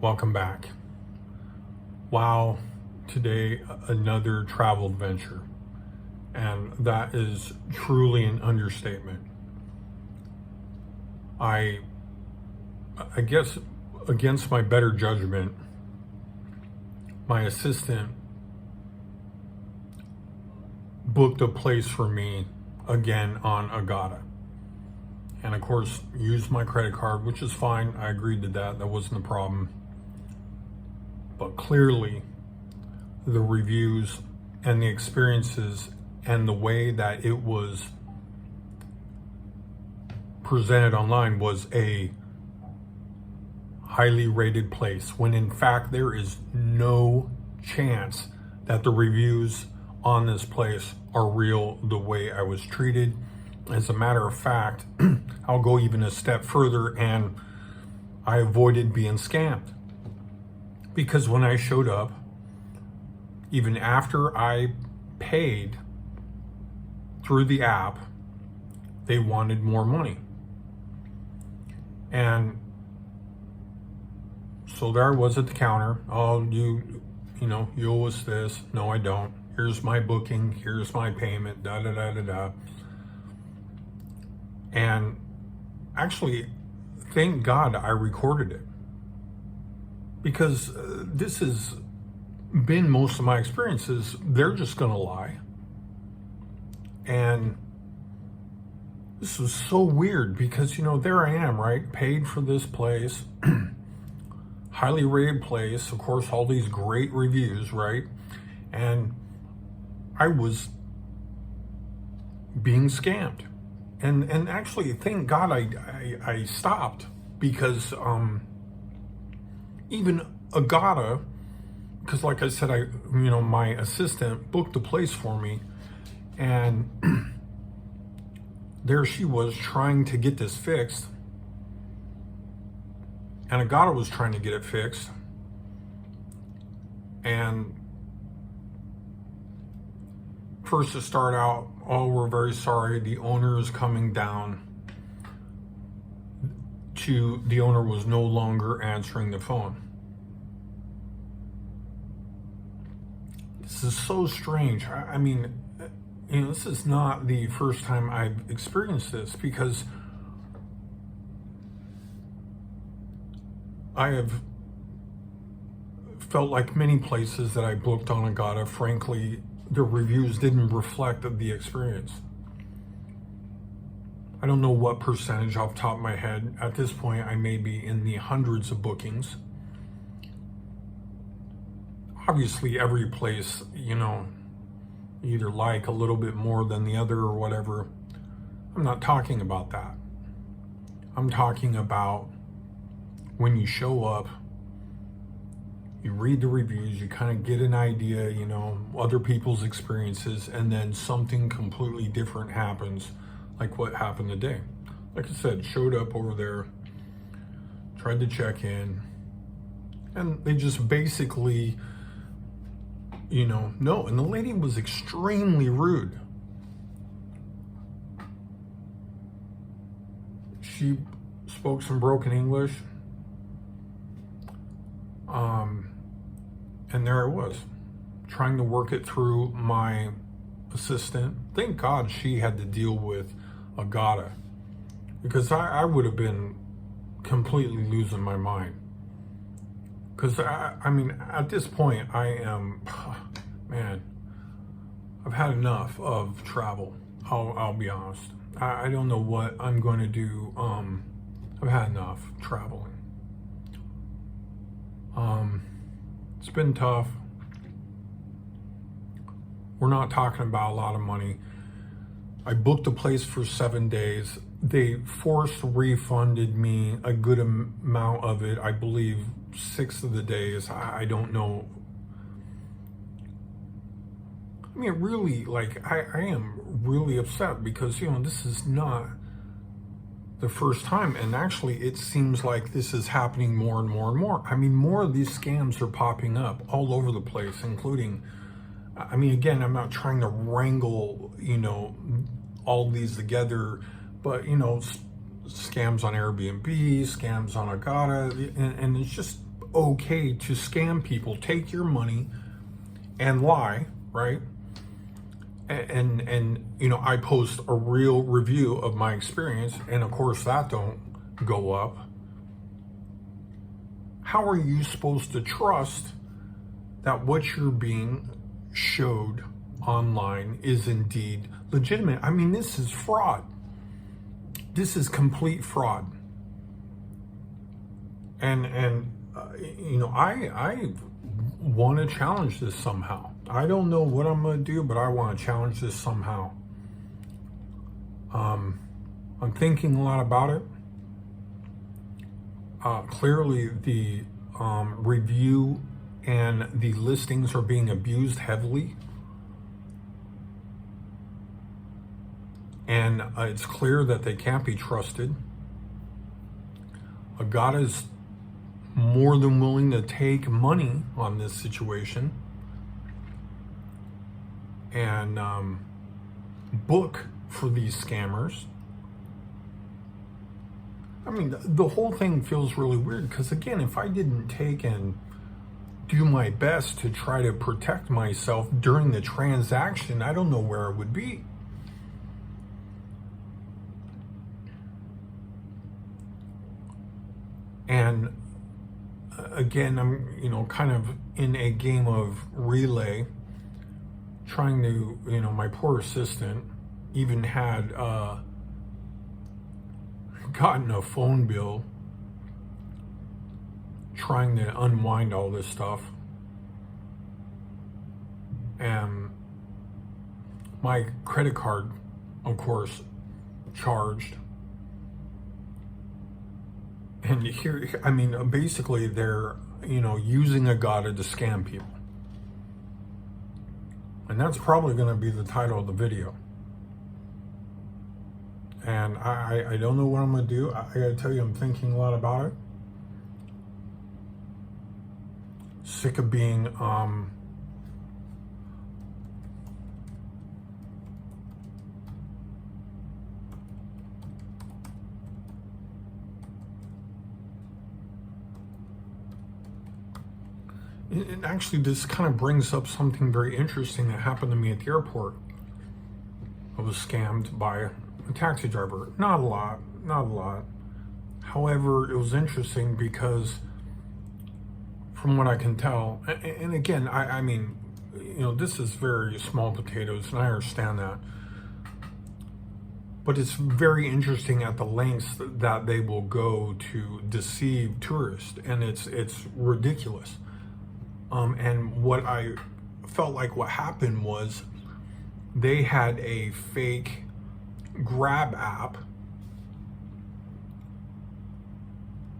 Welcome back. Wow, today another travel adventure, and that is truly an understatement. I guess against my better judgment, my assistant booked a place for me again on Agoda. And of course, used my credit card, which is fine. I agreed to that. That wasn't a problem. But clearly, the reviews and the experiences and the way that it was presented online was a highly rated place, when in fact there is no chance that the reviews on this place are real the way I was treated. As a matter of fact, I'll go even a step further, and I avoided being scammed. Because when I showed up, even after I paid through the app, they wanted more money. And so there I was at the counter. Oh, you owe us this. No, I don't. Here's my booking. Here's my payment. Da da da da da. And actually, thank God I recorded it, because this has been most of my experiences. They're just gonna lie. And this was so weird because, there I am, right? Paid for this place, highly rated place, of course, all these great reviews, right? And I was being scammed. And actually, thank God I stopped, because even Agoda, because like I said, my assistant booked the place for me, and there she was trying to get this fixed, and Agoda was trying to get it fixed, and first to start out, oh, we're very sorry, the owner is coming down, to the owner was no longer answering the phone. This is so strange. I mean, this is not the first time I've experienced this, because I have felt like many places that I booked on Agoda, frankly, the reviews didn't reflect the experience. I don't know what percentage off the top of my head. At this point, I may be in the hundreds of bookings. Obviously, every place, either like a little bit more than the other or whatever. I'm not talking about that. I'm talking about when you show up, you read the reviews, you kind of get an idea, other people's experiences, and then something completely different happens, like what happened today. Like I said, showed up over there, tried to check in, and they just basically, no. And the lady was extremely rude. She spoke some broken English. And there I was, trying to work it through my assistant. Thank God she had to deal with Agoda, because I would have been completely losing my mind. Because I mean, at this point, I am, man, I've had enough of travel. I'll be honest. I don't know what I'm going to do. I've had enough traveling. It's been tough. We're not talking about a lot of money. I booked a place for 7 days. They forced refunded me a good amount of it. I believe 6 of the days. I don't know. I mean, really, I am really upset, because, this is not the first time. And actually, it seems like this is happening more and more and more. I mean, more of these scams are popping up all over the place, including, I mean, again, I'm not trying to wrangle, all these together, but, scams on Airbnb, scams on Agoda, and it's just okay to scam people, take your money and lie, right? And you know, I post a real review of my experience, and of course that don't go up. How are you supposed to trust that what you're being showed online is indeed legitimate? I mean, this is fraud. This is complete fraud. And you know, I want to challenge this somehow. I don't know what I'm going to do, but I want to challenge this somehow. I'm thinking a lot about it. Clearly, the review and the listings are being abused heavily. And it's clear that they can't be trusted. Agoda's more than willing to take money on this situation and book for these scammers. I mean, the whole thing feels really weird because, again, if I didn't take and do my best to try to protect myself during the transaction, I don't know where I would be. And again, I'm, you know, kind of in a game of relay, trying to, you know, my poor assistant even had gotten a phone bill trying to unwind all this stuff. And my credit card, of course, charged. And here, I mean, basically they're, you know, using Agoda to scam people. And that's probably going to be the title of the video. And I don't know what I'm going to do. I got to tell you, I'm thinking a lot about it. Sick of being, and actually, this kind of brings up something very interesting that happened to me at the airport. I was scammed by a taxi driver. Not a lot. However, it was interesting because from what I can tell, and again, I mean, you know, this is very small potatoes, and I understand that. But it's very interesting at the lengths that they will go to deceive tourists, and it's ridiculous. And what I felt like what happened was they had a fake Grab app.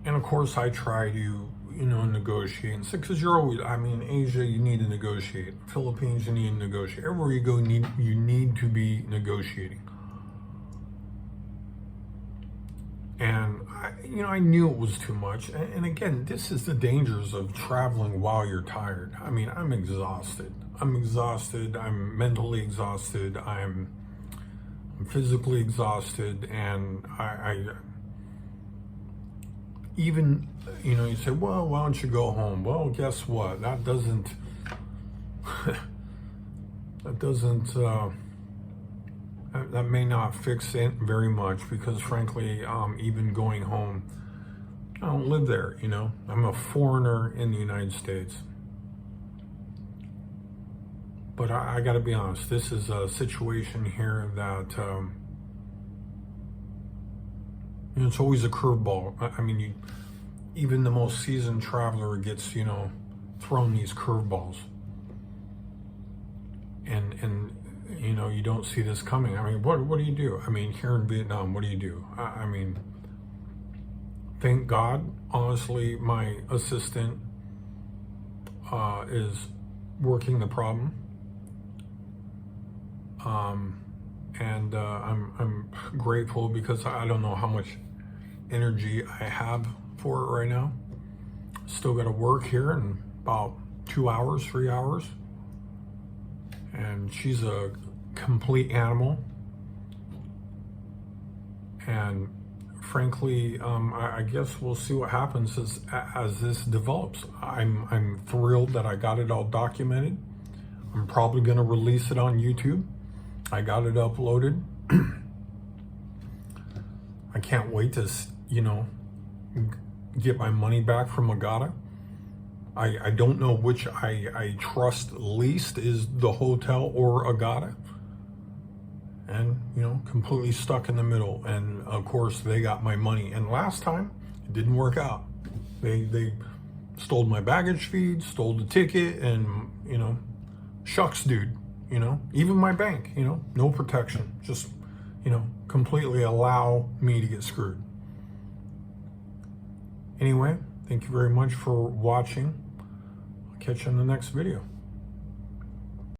And of course I try to, you know, negotiate. And so, because you're always, I mean, Asia, you need to negotiate. Philippines, you need to negotiate. Everywhere you go, you need to be negotiating. And I knew it was too much. And again, this is the dangers of traveling while you're tired. I mean, I'm exhausted. I'm mentally exhausted. I'm physically exhausted. And I even, you know, you say, well, why don't you go home? Well, guess what? That doesn't that may not fix it very much, because frankly, even going home, I don't live there, you know. I'm a foreigner in the United States. But I got to be honest, this is a situation here that, you know, it's always a curveball. I mean, even the most seasoned traveler gets, you know, thrown these curveballs. And you know, you don't see this coming. I mean, what do you do? I mean, here in Vietnam, what do you do? I mean, thank God, honestly, my assistant is working the problem. And I'm grateful, because I don't know how much energy I have for it right now. Still got to work here in about 2 hours, 3 hours. And she's a complete animal. And frankly, I guess we'll see what happens as this develops. I'm thrilled that I got it all documented. I'm probably going to release it on YouTube. I got it uploaded. I can't wait to, get my money back from Agoda. I don't know which I trust least, is the hotel or Agoda. And, completely stuck in the middle. And of course, they got my money. And last time, it didn't work out. They stole my baggage feed, stole the ticket, and, shucks, dude, even my bank, no protection. Just, completely allow me to get screwed. Anyway, thank you very much for watching. I'll catch you in the next video.